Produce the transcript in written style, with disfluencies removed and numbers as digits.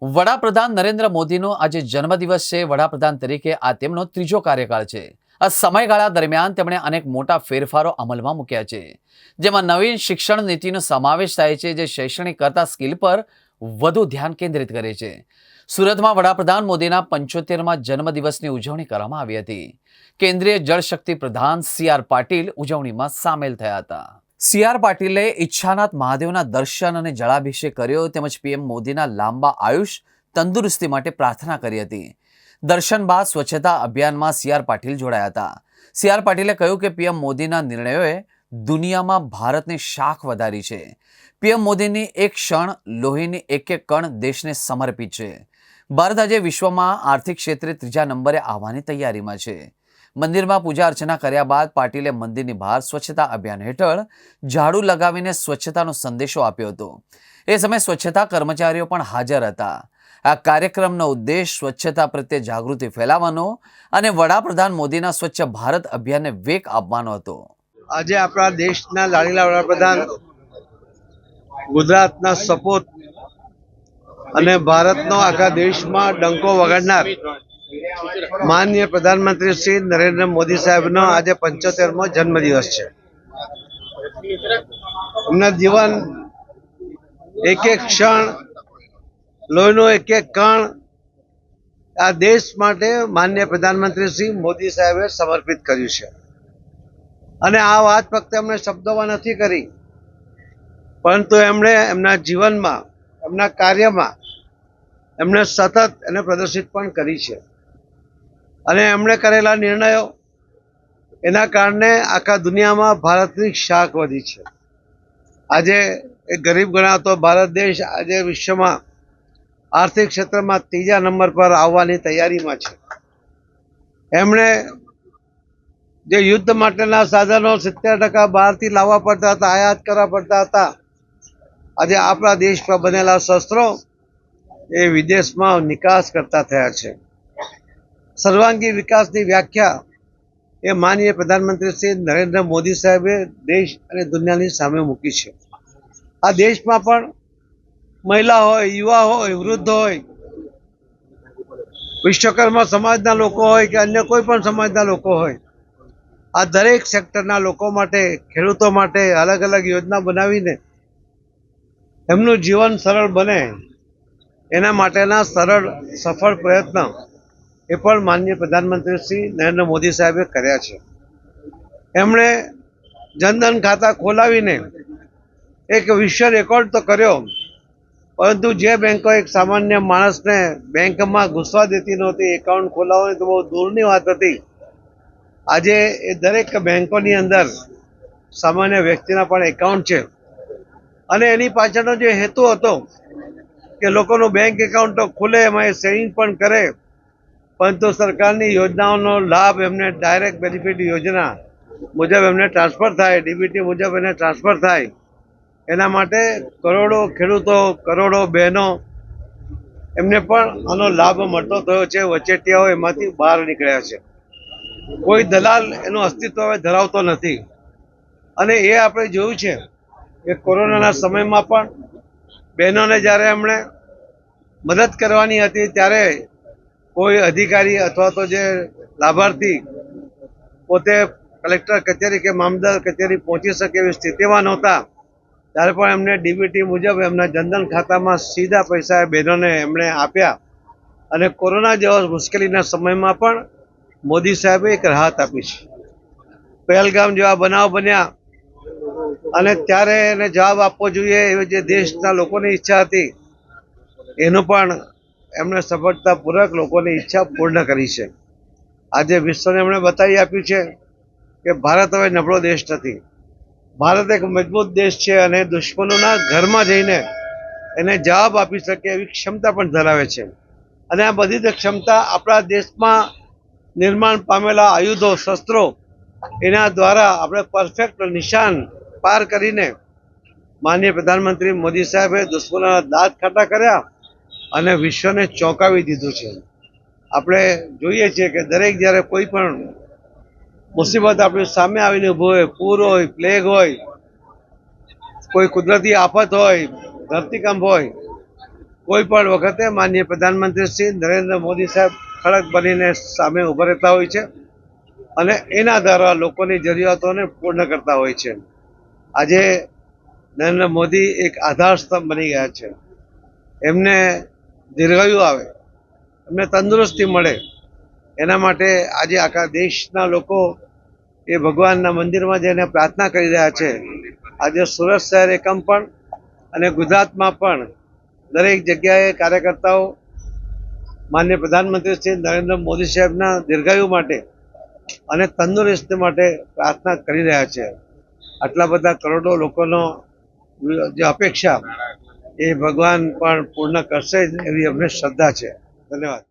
વડાપ્રધાન નરેન્દ્ર મોદીનો આજે જન્મદિવસ છે। વડાપ્રધાન તરીકે આ તેમનો ત્રીજો કાર્યકાળ છે। આ સમયગાળા દરમિયાન તેમણે અનેક મોટા ફેરફારો અમલમાં મૂક્યા છે, જેમાં નવીન શિક્ષણ નીતિનો સમાવેશ થાય છે, જે શૈક્ષણિક કરતા સ્કિલ પર વધુ ધ્યાન કેન્દ્રિત કરે છે। સુરતમાં વડાપ્રધાન મોદીના 75મા જન્મદિવસની ઉજવણી કરવામાં આવી હતી। કેન્દ્રીય જળશક્તિ પ્રધાન સી.આર. પાટીલ ઉજવણીમાં સામેલ થયા હતા। સી.આર. પાટીલે ઈચ્છાનાથ મહાદેવના દર્શન અને જળાભિષેક કર્યો, તેમજ પીએમ મોદીના લાંબા આયુષ તંદુરસ્તી માટે પ્રાર્થના કરી હતી। દર્શન બાદ સ્વચ્છતા અભિયાનમાં સી.આર. પાટીલ જોડાયા હતા। સી.આર. પાટીલે કહ્યું કે પીએમ મોદીના નિર્ણયોએ દુનિયામાં ભારતની શાખ વધારી છે। પીએમ મોદીની એક ક્ષણ, લોહીની એક એક કણ દેશને સમર્પિત છે। ભારત આજે વિશ્વમાં આર્થિક ક્ષેત્રે ત્રીજા નંબરે આવવાની તૈયારીમાં છે। મંદિરમાં પૂજા અર્ચના કર્યા બાદ પાટીલે મંદિરની બહાર સ્વચ્છતા અભિયાન હેઠળ ઝાડુ લગાવીને સ્વચ્છતાનો સંદેશો આપ્યો હતો। એ સમયે સ્વચ્છતા કર્મચારીઓ પણ હાજર હતા। આ કાર્યક્રમનો ઉદ્દેશ સ્વચ્છતા પ્રત્યે જાગૃતિ ફેલાવવાનો અને વડાપ્રધાન મોદીના સ્વચ્છ ભારત અભિયાનને વેગ આપવાનો હતો। આજે આપણા દેશના લાડીલા વડાપ્રધાન, ગુજરાતના સપૂત અને ભારતનો આખા દેશમાં ડંકો વગાડનાર માનનીય પ્રધાનમંત્રી શ્રી નરેન્દ્ર મોદી સાહેબનો આજે 75મો જન્મદિવસ છે। એમના જીવન એક એક ક્ષણ, લોહીનો એક એક કણ આ દેશ માટે માનનીય પ્રધાનમંત્રી શ્રી મોદી સાહેબે સમર્પિત કર્યું છે। અને આ વાત ફક્ત એમણે શબ્દોમાં નથી કરી, પરંતુ એમણે એમના જીવનમાં, એમના કાર્યમાં એમણે સતત એને પ્રદર્શિત પણ કરી છે। અને એમણે કરેલા નિર્ણયો એના કારણે આખા દુનિયામાં ભારતની શાખ વધી છે। આજે એક ગરીબ ગણાતો ભારત દેશ આજે વિશ્વમાં આર્થિક ક્ષેત્રમાં ત્રીજા નંબર પર આવવાની તૈયારીમાં છે। એમણે જે યુદ્ધ માટેના સાધનો 70% બહારથી લાવવા પડતા હતા, આયાત કરવા પડતા હતા, આજે આપણા દેશ પર બનેલા શસ્ત્રો એ વિદેશમાં નિકાસ કરતા થયા છે। સર્વાંગી વિકાસની વ્યાખ્યા એ માનનીય પ્રધાનમંત્રી શ્રી નરેન્દ્ર મોદી સાહેબે દેશ અને દુનિયાની સામે મૂકી છે। આ દેશમાં પણ મહિલા હોય, યુવા હોય, વૃદ્ધ હોય, વિશ્વકર્મા સમાજના લોકો હોય કે અન્ય કોઈ પણ સમાજના લોકો હોય, આ દરેક સેક્ટરના લોકો માટે, ખેડૂતો માટે અલગ અલગ યોજના બનાવીને એમનું જીવન સરળ બને એના માટેના સરળ સફળ પ્રયત્ન એ પણ માનનીય પ્રધાનમંત્રી શ્રી નરેન્દ્ર મોદી સાહેબે કર્યા છે। એમણે જનધન ખાતા ખોલાવીને એક વિશ્વ રેકોર્ડ તો કર્યો, પરંતુ જે બેંકો એક સામાન્ય માણસને બેંકમાં ઘૂસવા દેતી નહોતી, એકાઉન્ટ ખોલાવવાની તો બહુ દૂરની વાત હતી, આજે એ દરેક બેંકોની અંદર સામાન્ય વ્યક્તિના પણ એકાઉન્ટ છે। અને એની પાછળનો જે હેતુ હતો કે લોકોનું બેંક એકાઉન્ટ તો ખુલે, એમાં એ સેવિંગ પણ કરે, પરંતુ સરકારની યોજનાઓનો લાભ એમને ડાયરેક્ટ બેનિફિટ યોજના મુજબ એમને ટ્રાન્સફર થાય, ડીબીટી મુજબ એને ટ્રાન્સફર થાય, એના માટે કરોડો ખેડૂતો, કરોડો બહેનો એમને પણ આનો લાભ મળતો થયો છે। વચેટિયાઓ એમાંથી બહાર નીકળ્યા છે। કોઈ દલાલ એનું અસ્તિત્વ હવે ધરાવતો નથી। અને એ આપણે જોયું છે કે કોરોનાના સમયમાં પણ બહેનોને જ્યારે એમણે મદદ કરવાની હતી, ત્યારે કોઈ અધિકારી અથવા તો જે લાભાર્થી પોતે કલેક્ટર કચેરી કે મામલતદાર કચેરી પહોંચી શકે એવી સ્થિતિમાં નહોતા, ત્યારે પણ એમને ડીબીટી મુજબ એમના જનધન ખાતામાં સીધા પૈસા બહેનોને એમણે આપ્યા। અને કોરોના જેવા મુશ્કેલીના સમયમાં પણ મોદી સાહેબે એક રાહત આપી છે। પહેલગામ જેવા બનાવ બન્યા અને ત્યારે એને જવાબ આપવો જોઈએ એવી જે દેશના લોકોની ઈચ્છા હતી, એનું પણ એમણે સફળતાપૂર્વક લોકોની ઈચ્છા પૂર્ણ કરી છે। આજે વિશ્વને એમણે બતાવી આપ્યું છે કે ભારત હવે નબળો દેશ નથી, ભારત એક મજબૂત દેશ છે અને દુશ્મનોના ઘરમાં જઈને એને જવાબ આપી શકે એવી ક્ષમતા પણ ધરાવે છે। અને આ બધી જ ક્ષમતા આપણા દેશમાં નિર્માણ પામેલા આયુધો, શસ્ત્રો, એના દ્વારા આપણે પરફેક્ટ નિશાન પાર કરીને માનનીય પ્રધાનમંત્રી મોદી સાહેબે દુશ્મનોના દાંત ખાટા કર્યા અને વિશ્વને ચોંકાવી દીધું છે। આપણે જોઈએ છીએ કે દરેક જ્યારે કોઈ પણ મુસીબત આપણી સામે આવીને ઊભું હોય, પૂર હોય, પ્લેગ હોય, કોઈ કુદરતી આફત હોય, ધરતીકંપ હોય, કોઈ પણ વખતે માનનીય પ્રધાનમંત્રી શ્રી નરેન્દ્ર મોદી સાહેબ ખડક બનીને સામે ઉભા રહેતા હોય છે અને એના દ્વારા લોકોની જરૂરિયાતોને પૂર્ણ કરતા હોય છે. આજે નરેન્દ્ર મોદી એક આધાર સ્તંભ બની ગયા છે. એમને દીર્ઘાયુ આવે, એમને તંદુરસ્તી મળે, એના માટે આજે આખા દેશના લોકો એ ભગવાનના મંદિરમાં જઈને પ્રાર્થના કરી રહ્યા છે. આજે સુરત શહેર એકમ પણ અને ગુજરાતમાં પણ દરેક જગ્યાએ કાર્યકર્તાઓ માનનીય પ્રધાનમંત્રી શ્રી નરેન્દ્ર મોદી સાહેબના દીર્ઘાયુ માટે અને તંદુરસ્તી માટે પ્રાર્થના કરી રહ્યા છે. આટલા બધા કરોડો લોકોનો જે અપેક્ષા એ ભગવાન પણ પૂર્ણ કરશે જ એવી અમને શ્રદ્ધા છે. ધન્યવાદ.